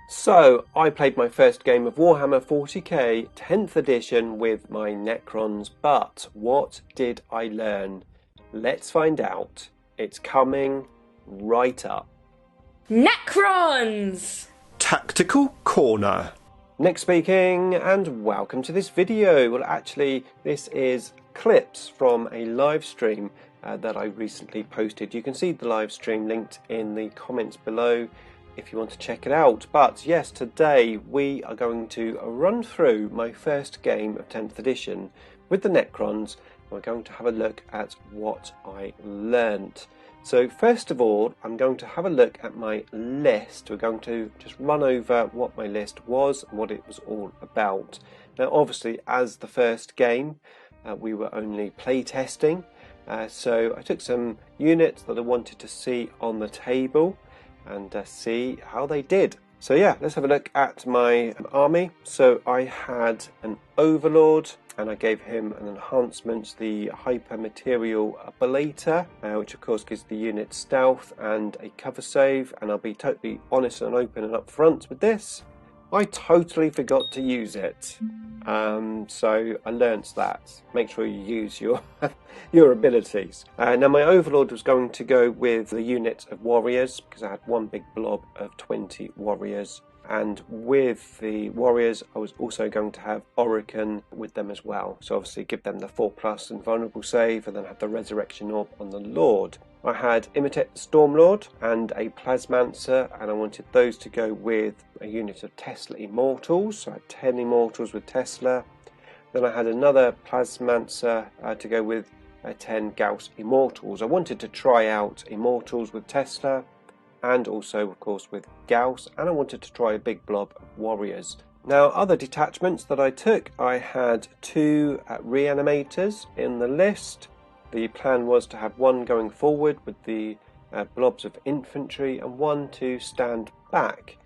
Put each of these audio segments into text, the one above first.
So, I played my first game of Warhammer 40k 10th edition with my Necrons, but what did I learn? Let's find out. It's coming right up. Necrons! Tactical Corner. Nick speaking, and welcome to this video. Well, actually, this is clips from a live stream that I recently posted. You can see the live stream linked in the comments below if you want to check it out. But yes, today we are going to run through my first game of 10th edition with the Necrons. We're going to have a look at what I learnt. So first of all, I'm going to have a look at my list. We're going to just run over what my list was and what it was all about. Now obviously, as the first game, we were only play testing. So I took some units that I wanted to see on the table and see how they did. So yeah, let's have a look at my army. So I had an Overlord, and I gave him an enhancement, the Hyper Material Ablator, which of course gives the unit stealth and a cover save. And I'll be totally honest and open and upfront with this, I totally forgot to use it. So I learnt that. Make sure you use your abilities. Now my Overlord was going to go with the unit of warriors, because I had one big blob of 20 warriors. And with the warriors, I was also going to have Orokin with them as well. So obviously give them the 4+ invulnerable save, and then have the Resurrection Orb on the Lord. I had Imitate the Stormlord and a Plasmancer, and I wanted those to go with a unit of Tesla Immortals. So I had 10 Immortals with Tesla. Then I had another Plasmancer to go with 10 Gauss Immortals. I wanted to try out Immortals with Tesla, and also of course with Gauss, and I wanted to try a big blob of warriors. Now other detachments that I took, I had 2 Reanimators in the list. The plan was to have one going forward with the blobs of infantry and one to stand back,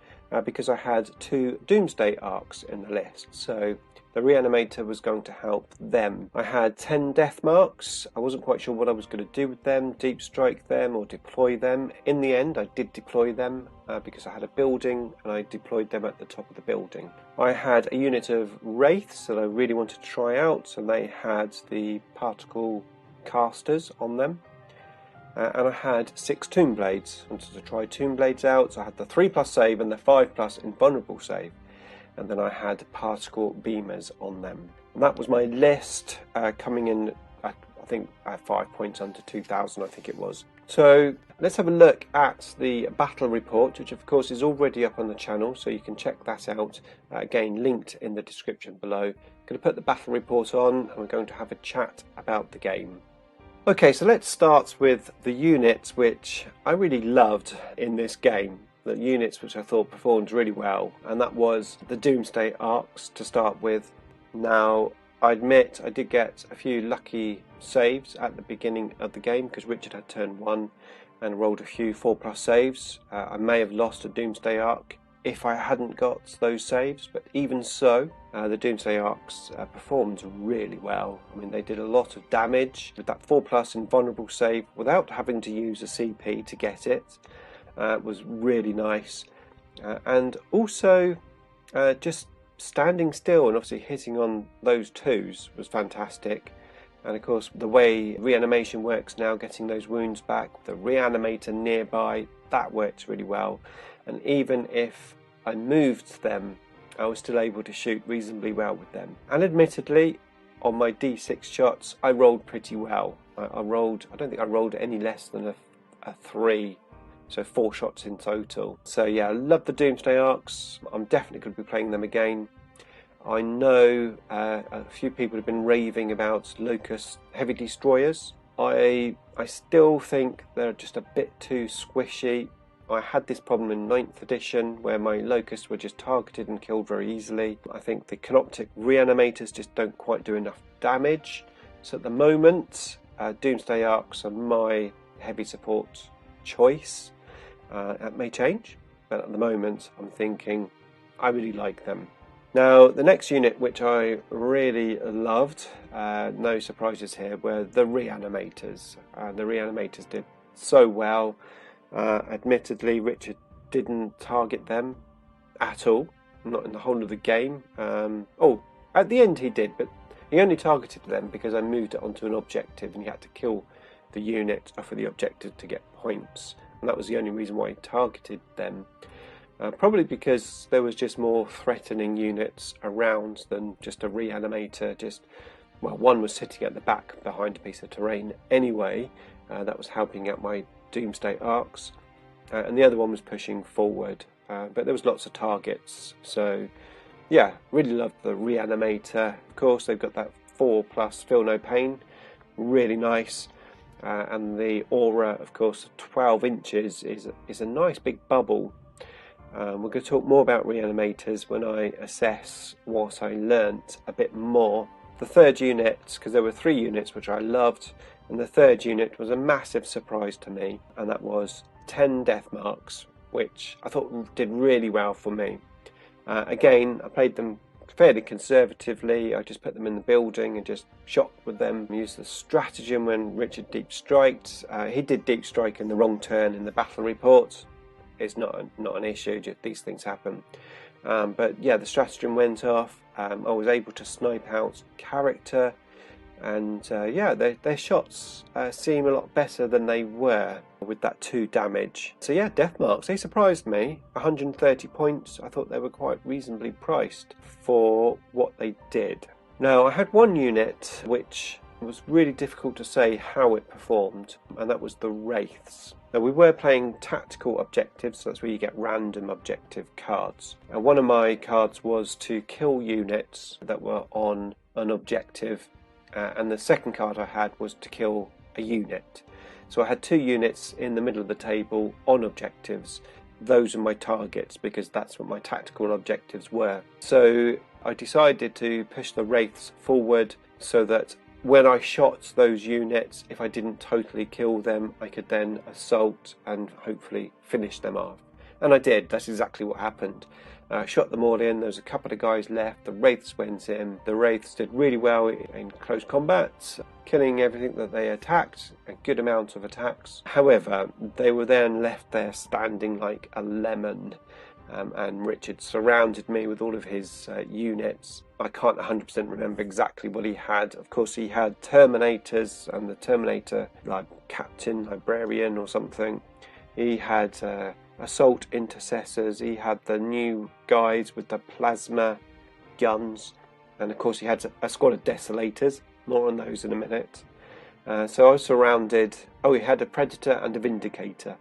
because I had 2 Doomsday Arcs in the list. So the Reanimator was going to help them. I had 10 Death Marks. I wasn't quite sure what I was going to do with them, deep strike them or deploy them. In the end I did deploy them because I had a building, and I deployed them at the top of the building. I had a unit of Wraiths that I really wanted to try out, and they had the particle casters on them. And I had 6 Tomb Blades. I wanted to try Tomb Blades out, so I had the 3+ save and the 5+ invulnerable save. And then I had particle beamers on them. And that was my list, coming in at, I think 5 points under 2,000, I think it was. So let's have a look at the battle report, which of course is already up on the channel, so you can check that out. Again, linked in the description below. I'm going to put the battle report on, and we're going to have a chat about the game. Okay, so let's start with the units which I really loved in this game. The units which I thought performed really well, and that was the Doomsday Arcs to start with. Now, I admit I did get a few lucky saves at the beginning of the game, because Richard had turned 1 and rolled a few 4+ saves. I may have lost a Doomsday Arc if I hadn't got those saves, but even so, the Doomsday Arcs performed really well. I mean, they did a lot of damage with that 4+ invulnerable save without having to use a CP to get it. Was really nice, and also just standing still and obviously hitting on those 2s was fantastic. And of course the way reanimation works now, getting those wounds back, the Reanimator nearby, that works really well. And even if I moved them, I was still able to shoot reasonably well with them. And admittedly, on my D6 shots I rolled pretty well. I don't think I rolled any less than a 3. So 4 shots in total. So yeah, I love the Doomsday Arcs. I'm definitely going to be playing them again. I know a few people have been raving about Locust Heavy Destroyers. I still think they're just a bit too squishy. I had this problem in 9th edition where my Locusts were just targeted and killed very easily. I think the Canoptic Reanimators just don't quite do enough damage. So at the moment, Doomsday Arcs are my heavy support choice. That may change, but at the moment I'm thinking I really like them. Now the next unit which I really loved, no surprises here, were the Reanimators. The Reanimators did so well. Admittedly Richard didn't target them at all, not in the whole of the game. Oh, at the end he did, but he only targeted them because I moved it onto an objective and you had to kill the unit for the objective to get points, and that was the only reason why he targeted them. Probably because there was just more threatening units around than just a reanimator. Well, one was sitting at the back behind a piece of terrain anyway, that was helping out my Doomsday arcs, and the other one was pushing forward, but there was lots of targets. So yeah, really loved the reanimator. Of course, they've got that 4+ feel no pain, really nice, and the aura, of course, 12 inches is a nice big bubble. We're going to talk more about reanimators when I assess what I learnt a bit more. The third unit, because there were 3 units which I loved, and the third unit was a massive surprise to me, and that was 10 death marks, which I thought did really well for me. Again, I played them fairly conservatively. I just put them in the building and just shot with them. Used the stratagem when Richard deep striked. He did deep strike in the wrong turn in the battle report. It's not an issue, just these things happen. But yeah, the stratagem went off. I was able to snipe out character, and yeah, their shots seem a lot better than they were with that 2 damage. So yeah, death marks, they surprised me. 130 points, I thought they were quite reasonably priced for what they did. Now, I had one unit which was really difficult to say how it performed, and that was the Wraiths. Now, we were playing tactical objectives, so that's where you get random objective cards. And one of my cards was to kill units that were on an objective, and the second card I had was to kill a unit. So I had 2 units in the middle of the table on objectives. Those are my targets because that's what my tactical objectives were. So I decided to push the Wraiths forward so that when I shot those units, if I didn't totally kill them, I could then assault and hopefully finish them off. And I did. That's exactly what happened. Shot them all in. There was a couple of guys left. The Wraiths went in. The Wraiths did really well in close combat, killing everything that they attacked, a good amount of attacks. However, they were then left there standing like a lemon. And Richard surrounded me with all of his units. I can't 100% remember exactly what he had. Of course, he had Terminators, and the Terminator, like Captain Librarian or something. He had Assault Intercessors. He had the new guys with the plasma guns. And of course, he had a squad of Desolators. More on those in a minute. So I was surrounded. Oh, he had a Predator and a Vindicator.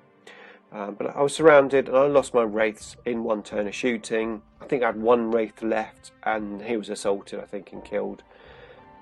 But I was surrounded and I lost my Wraiths in 1 turn of shooting. I think I had 1 Wraith left and he was assaulted, I think, and killed.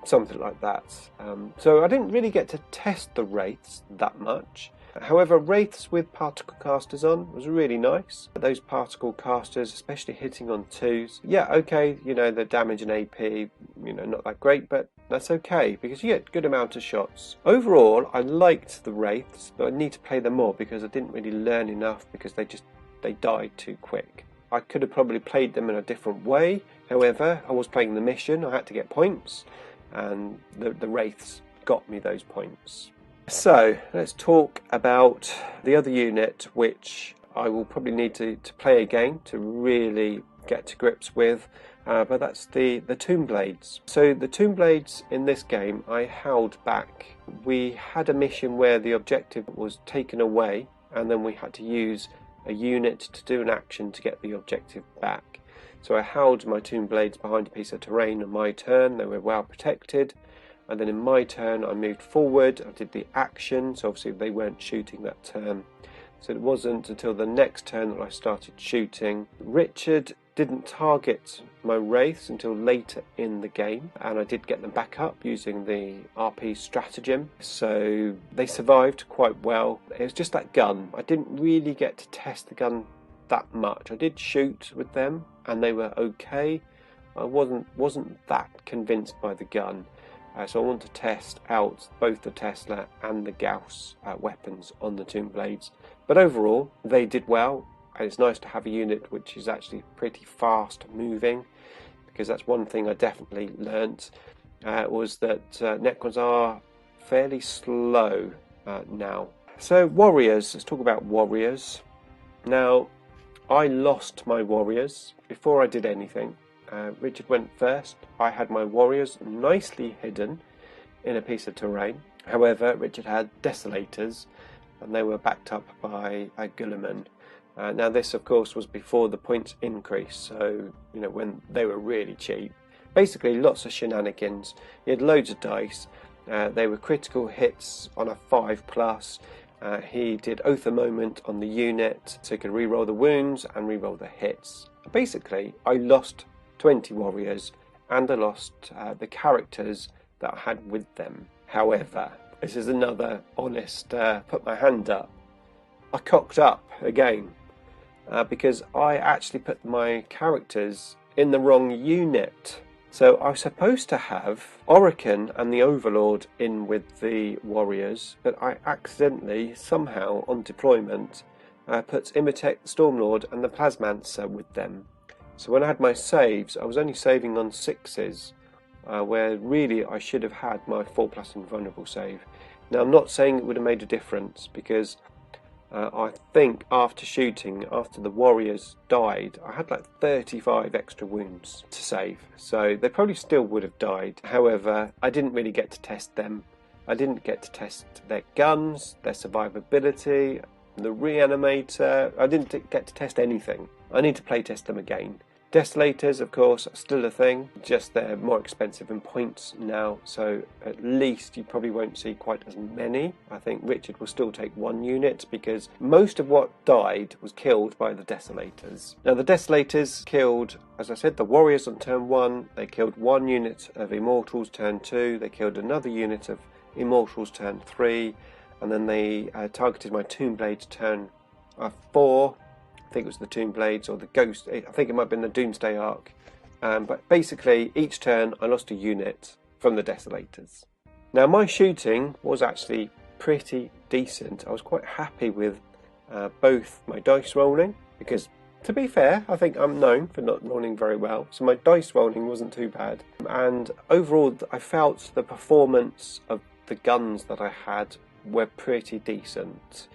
Something like that. So I didn't really get to test the Wraiths that much. However, Wraiths with particle casters on was really nice. Those particle casters, especially hitting on 2s. Yeah, okay, you know, the damage and AP, you know, not that great, but that's okay because you get a good amount of shots. Overall, I liked the Wraiths, but I need to play them more because I didn't really learn enough because they died too quick. I could have probably played them in a different way. However, I was playing the mission, I had to get points, and the Wraiths got me those points. So let's talk about the other unit, which I will probably need to play again to really get to grips with, but that's the Tomb Blades. So the Tomb Blades in this game I held back. We had a mission where the objective was taken away and then we had to use a unit to do an action to get the objective back. So I held my Tomb Blades behind a piece of terrain on my turn. They were well protected. And then in my turn I moved forward, I did the action, so obviously they weren't shooting that turn. So it wasn't until the next turn that I started shooting. Richard didn't target my Wraiths until later in the game, and I did get them back up using the RP stratagem. So they survived quite well. It was just that gun. I didn't really get to test the gun that much. I did shoot with them and they were okay. I wasn't that convinced by the gun. So I want to test out both the Tesla and the Gauss weapons on the Tomb Blades. But overall, they did well, and it's nice to have a unit which is actually pretty fast moving, because that's one thing I definitely learnt, was that Necrons are fairly slow now. So warriors, let's talk about warriors. Now, I lost my warriors before I did anything. Richard went first. I had my warriors nicely hidden in a piece of terrain. However, Richard had desolators, and they were backed up by a Guilliman. Now this, of course, was before the points increase, so when they were really cheap. Basically, lots of shenanigans. He had loads of dice. They were critical hits on a 5+. He did Oath a Moment on the unit, so he could re-roll the wounds and re-roll the hits. Basically, I lost 20 warriors, and I lost the characters that I had with them. However, this is another honest put my hand up. I cocked up again because I actually put my characters in the wrong unit. So I was supposed to have Orokin and the Overlord in with the warriors, but I accidentally, somehow, on deployment, put Imitek, Stormlord and the Plasmancer with them. So when I had my saves, I was only saving on 6s, where really I should have had my 4+ invulnerable save. Now I'm not saying it would have made a difference, because I think after shooting, after the warriors died, I had like 35 extra wounds to save, so they probably still would have died. However, I didn't really get to test them. I didn't get to test their guns, their survivability, the reanimator. I didn't get to test anything. I need to play test them again. Desolators, of course, are still a thing, just they're more expensive in points now, so at least you probably won't see quite as many. I think Richard will still take 1 unit, because most of what died was killed by the Desolators. Now the Desolators killed, as I said, the Warriors on turn 1, they killed 1 unit of Immortals turn 2, they killed another unit of Immortals turn 3, and then they targeted my Tombblades turn 4. I think it was the Tombblades or the Ghost. I think it might have been the Doomsday Arc. But basically, each turn I lost a unit from the Desolators. Now, my shooting was actually pretty decent. I was quite happy with both my dice rolling, because, to be fair, I think I'm known for not rolling very well. So my dice rolling wasn't too bad. And overall, I felt the performance of the guns that I had were pretty decent.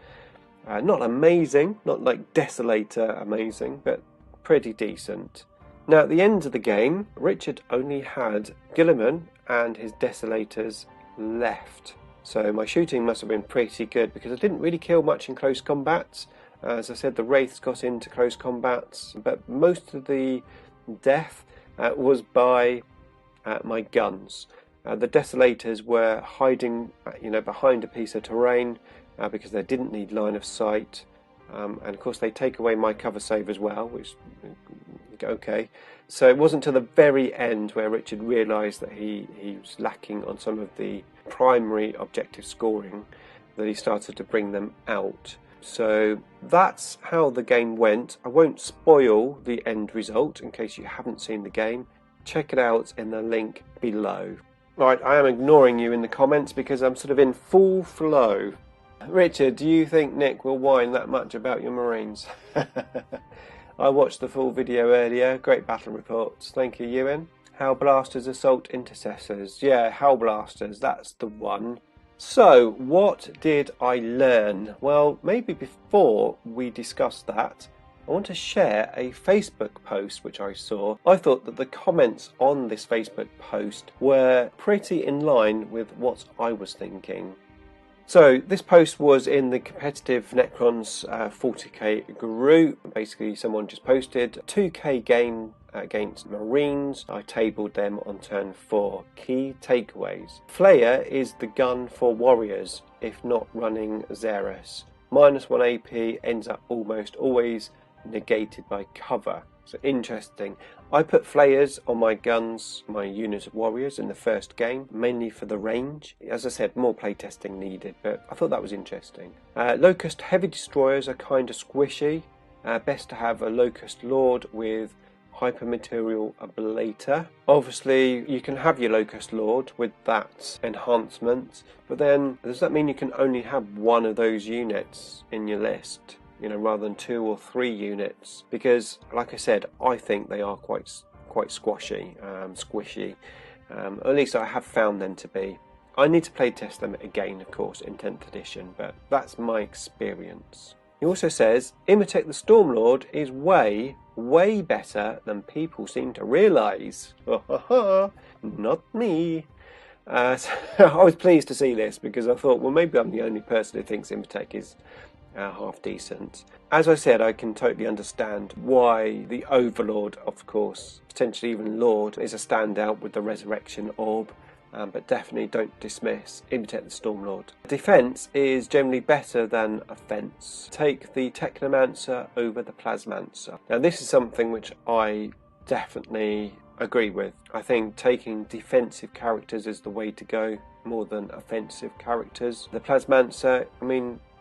Not amazing, not like Desolator amazing, but pretty decent. Now at the end of the game, Richard only had Guilliman and his Desolators left. So my shooting must have been pretty good, because I didn't really kill much in close combat. As I said, the Wraiths got into close combats, but most of the death was by my guns. The Desolators were hiding behind a piece of terrain, because they didn't need line of sight, and of course they take away my cover save as well, which, okay. So it wasn't till the very end where Richard realised that he was lacking on some of the primary objective scoring, that he started to bring them out. So that's how the game went. I won't spoil the end result in case you haven't seen the game. Check it out in the link below. Right, I am ignoring you in the comments because I'm sort of in full flow. Richard, do you think Nick will whine that much about your Marines? I watched the full video earlier. Great battle reports. Thank you, Ewan. Hellblasters, Assault Intercessors. Yeah, Hellblasters, that's the one. So, what did I learn? Well, maybe before we discuss that, I want to share a Facebook post which I saw. I thought that the comments on this Facebook post were pretty in line with what I was thinking. So this post was in the competitive Necrons 40k group. Basically, someone just posted 2k game against Marines. I tabled them on turn 4. Key takeaways. Flayer is the gun for warriors if not running Xeris. -1 AP ends up almost always negated by cover. So interesting. I put flayers on my guns, my unit of warriors in the first game, mainly for the range. As I said, more playtesting needed, but I thought that was interesting. Locust heavy destroyers are kind of squishy. Best to have a Locust Lord with Hypermaterial Ablator. Obviously, you can have your Locust Lord with that enhancement, but then does that mean you can only have one of those units in your list? Rather than 2 or 3 units, because, like I said, I think they are quite squishy. At least I have found them to be. I need to play test them again, of course, in 10th edition, but that's my experience. He also says, imitate the Stormlord is way, way better than people seem to realise. Not me. So I was pleased to see this because I thought, well, maybe I'm the only person who thinks Imatech is half decent. As I said, I can totally understand why the Overlord, of course, potentially even Lord, is a standout with the Resurrection Orb, but definitely don't dismiss Imitate the Stormlord. Defense is generally better than Offence. Take the Technomancer over the Plasmancer. Now this is something which I definitely agree with. I think taking defensive characters is the way to go more than offensive characters. The Plasmancer,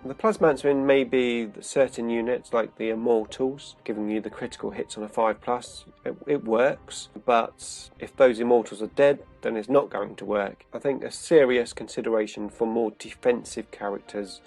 the Plasmancer in maybe certain units like the Immortals, giving you the critical hits on a 5+, it works, but if those Immortals are dead, then it's not going to work. I think a serious consideration for more defensive characters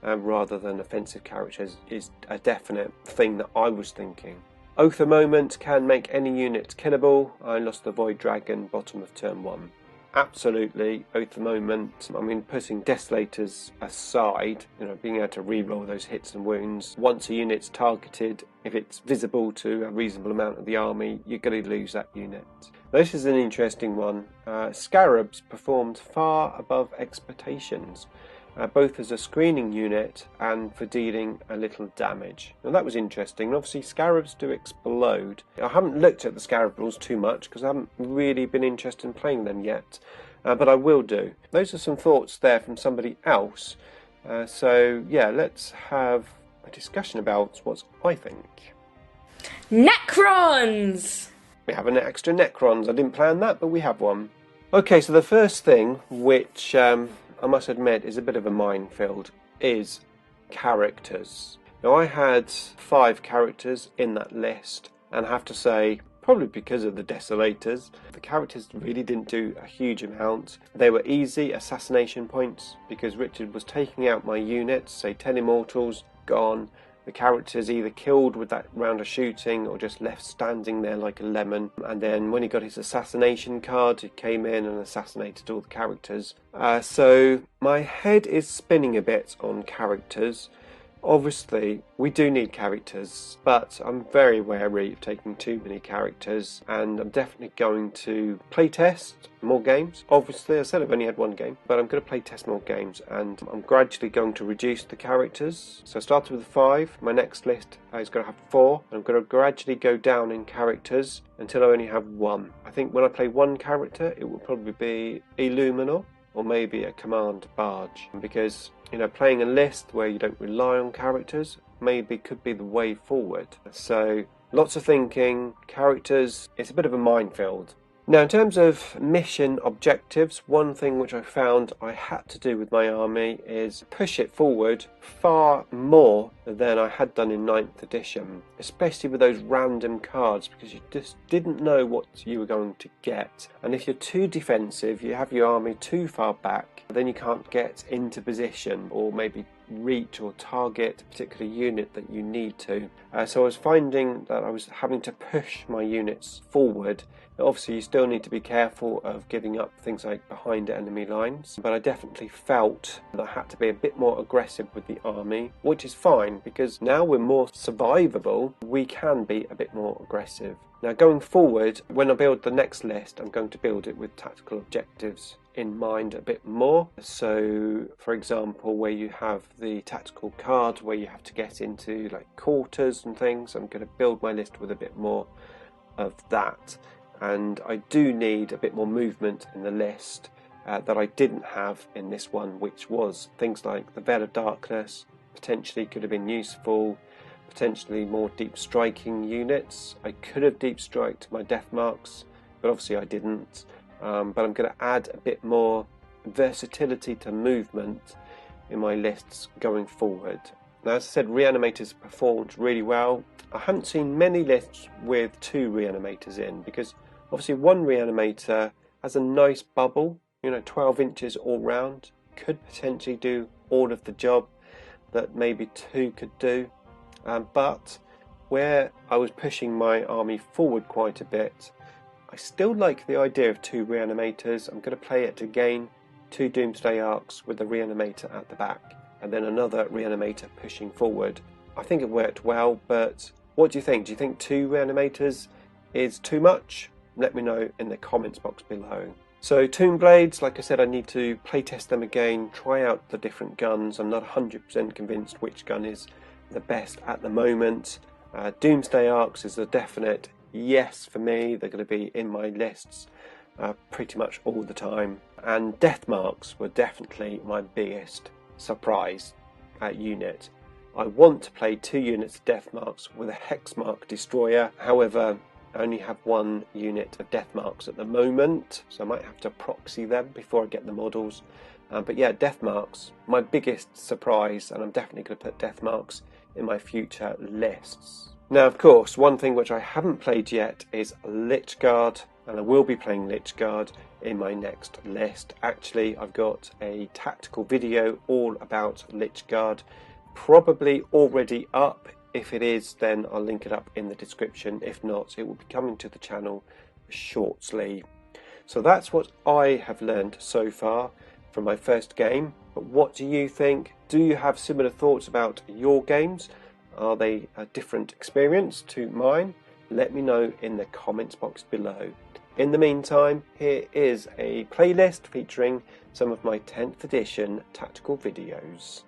rather than offensive characters is a definite thing that I was thinking. Oath a Moment can make any unit killable. I lost the Void Dragon bottom of turn 1. Absolutely, Oath a Moment. Putting Desolators aside, being able to reroll those hits and wounds. Once a unit's targeted, if it's visible to a reasonable amount of the army, you're going to lose that unit. This is an interesting one. Scarabs performed far above expectations, both as a screening unit and for dealing a little damage. Now that was interesting. Obviously Scarabs do explode. I haven't looked at the Scarab rules too much because I haven't really been interested in playing them yet, but I will do. Those are some thoughts there from somebody else. So yeah, let's have a discussion about what I think. Necrons! We have an extra Necrons. I didn't plan that, but we have one. Okay, so the first thing, which I must admit is a bit of a minefield, is characters. Now I had 5 characters in that list, and I have to say, probably because of the Desolators, the characters really didn't do a huge amount. They were easy assassination points because Richard was taking out my units, say 10 Immortals, gone. The characters either killed with that round of shooting or just left standing there like a lemon. And then when he got his assassination card, he came in and assassinated all the characters. So my head is spinning a bit on characters. Obviously, we do need characters, but I'm very wary of taking too many characters, and I'm definitely going to playtest more games. Obviously, I said I've only had 1 game, but I'm going to playtest more games, and I'm gradually going to reduce the characters. So I started with 5, my next list is going to have 4, and I'm going to gradually go down in characters until I only have 1. I think when I play 1 character, it will probably be Illuminor, or maybe a Command Barge, because playing a list where you don't rely on characters maybe could be the way forward. So lots of thinking, characters, it's a bit of a minefield. Now in terms of mission objectives, one thing which I found I had to do with my army is push it forward far more than I had done in 9th edition, especially with those random cards, because you just didn't know what you were going to get. And if you're too defensive, you have your army too far back, then you can't get into position or maybe reach or target a particular unit that you need to. So I was finding that I was having to push my units forward. Obviously you still need to be careful of giving up things like behind enemy lines, but I definitely felt that I had to be a bit more aggressive with the army, which is fine because now we're more survivable, we can be a bit more aggressive. Now going forward, when I build the next list, I'm going to build it with tactical objectives in mind a bit more. So for example, where you have the tactical card where you have to get into like quarters and things, I'm going to build my list with a bit more of that. And I do need a bit more movement in the list that I didn't have in this one, which was things like the Veil of Darkness potentially could have been useful, potentially more deep striking units. I could have deep striked my death marks, but obviously I didn't. But I'm going to add a bit more versatility to movement in my lists going forward. Now, as I said, Reanimators performed really well. I haven't seen many lists with 2 Reanimators in, because obviously 1 Reanimator has a nice bubble, 12 inches all round, could potentially do all of the job that maybe 2 could do. But where I was pushing my army forward quite a bit, I still like the idea of 2 Reanimators. I'm going to play it to gain 2 Doomsday Arcs with a Reanimator at the back, and then another Reanimator pushing forward I think it worked well, but what do you think? Do you think 2 reanimators is too much? Let me know in the comments box below. So Tomb Blades, like I said, I need to playtest them again, try out the different guns. I'm not 100% convinced which gun is the best at the moment. Doomsday Arcs is a definite yes for me. They're going to be in my lists pretty much all the time. And Death Marks were definitely my biggest surprise unit. I want to play 2 units of Death Marks with a Hexmark Destroyer. However, I only have 1 unit of Death Marks at the moment, so I might have to proxy them before I get the models. But yeah, Death Marks, my biggest surprise, and I'm definitely going to put Death Marks in my future lists. Now, of course, one thing which I haven't played yet is Lich Guard, and I will be playing Lich Guard in my next list. Actually, I've got a tactical video all about Lich Guard, probably already up. If it is, then I'll link it up in the description. If not, it will be coming to the channel shortly. So that's what I have learned so far from my first game. But what do you think? Do you have similar thoughts about your games? Are they a different experience to mine? Let me know in the comments box below. In the meantime, here is a playlist featuring some of my 10th edition tactical videos.